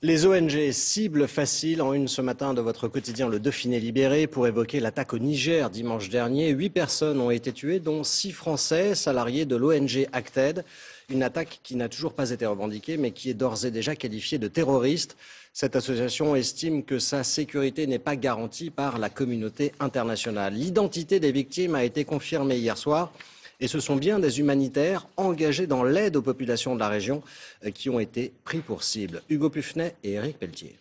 Les ONG cibles faciles en une ce matin de votre quotidien Le Dauphiné Libéré pour évoquer l'attaque au Niger dimanche dernier. 8 personnes ont été tuées, dont 6 Français salariés de l'ONG Acted. Une attaque qui n'a toujours pas été revendiquée, mais qui est d'ores et déjà qualifiée de terroriste. Cette association estime que sa sécurité n'est pas garantie par la communauté internationale. L'identité des victimes a été confirmée hier soir. Et ce sont bien des humanitaires engagés dans l'aide aux populations de la région qui ont été pris pour cible. Hugo Puffnet et Éric Pelletier.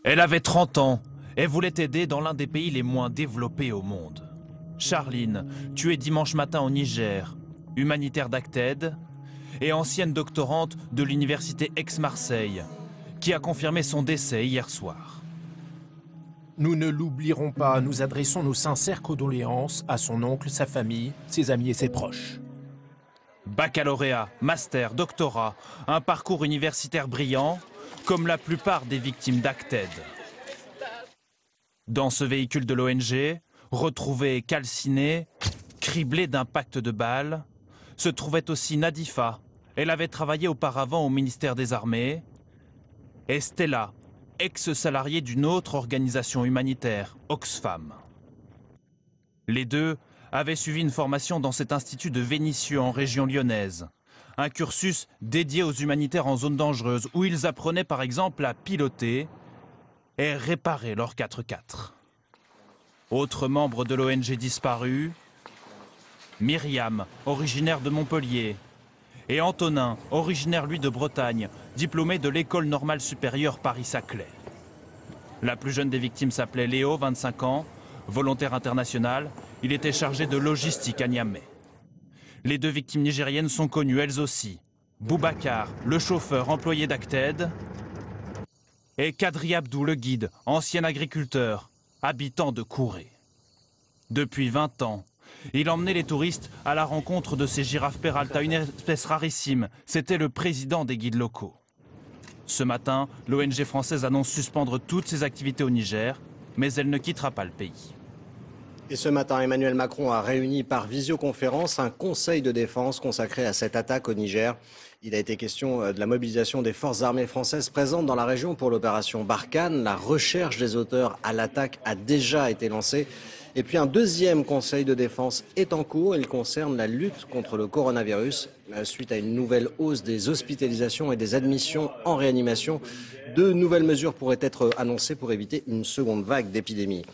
Elle avait 30 ans et voulait aider dans l'un des pays les moins développés au monde. Charline, tuée dimanche matin au Niger, humanitaire d'Acted et ancienne doctorante de l'université Aix-Marseille, qui a confirmé son décès hier soir. Nous ne l'oublierons pas, nous adressons nos sincères condoléances à son oncle, sa famille, ses amis et ses proches. Baccalauréat, master, doctorat, un parcours universitaire brillant, comme la plupart des victimes d'Acted. Dans ce véhicule de l'ONG, retrouvé calciné, criblé d'impacts de balles, se trouvait aussi Nadifa. Elle avait travaillé auparavant au ministère des Armées. Et Stella, ex-salariée d'une autre organisation humanitaire, Oxfam. Les deux avaient suivi une formation dans cet institut de Vénissieux en région lyonnaise. Un cursus dédié aux humanitaires en zone dangereuse où ils apprenaient par exemple à piloter et réparer leur 4x4. Autre membre de l'ONG disparu, Myriam, originaire de Montpellier, et Antonin, originaire lui de Bretagne, diplômé de l'école normale supérieure Paris-Saclay. La plus jeune des victimes s'appelait Léo, 25 ans, volontaire international. Il était chargé de logistique à Niamey. Les deux victimes nigériennes sont connues elles aussi. Boubacar, le chauffeur employé d'Acted, et Kadri Abdou, le guide, ancien agriculteur, habitant de Kouré. Depuis 20 ans, il emmenait les touristes à la rencontre de ces girafes Peralta, une espèce rarissime. C'était le président des guides locaux. Ce matin, l'ONG française annonce suspendre toutes ses activités au Niger, mais elle ne quittera pas le pays. Et ce matin, Emmanuel Macron a réuni par visioconférence un conseil de défense consacré à cette attaque au Niger. Il a été question de la mobilisation des forces armées françaises présentes dans la région pour l'opération Barkhane. La recherche des auteurs à l'attaque a déjà été lancée. Et puis un deuxième conseil de défense est en cours. Il concerne la lutte contre le coronavirus. Suite à une nouvelle hausse des hospitalisations et des admissions en réanimation, de nouvelles mesures pourraient être annoncées pour éviter une seconde vague d'épidémie.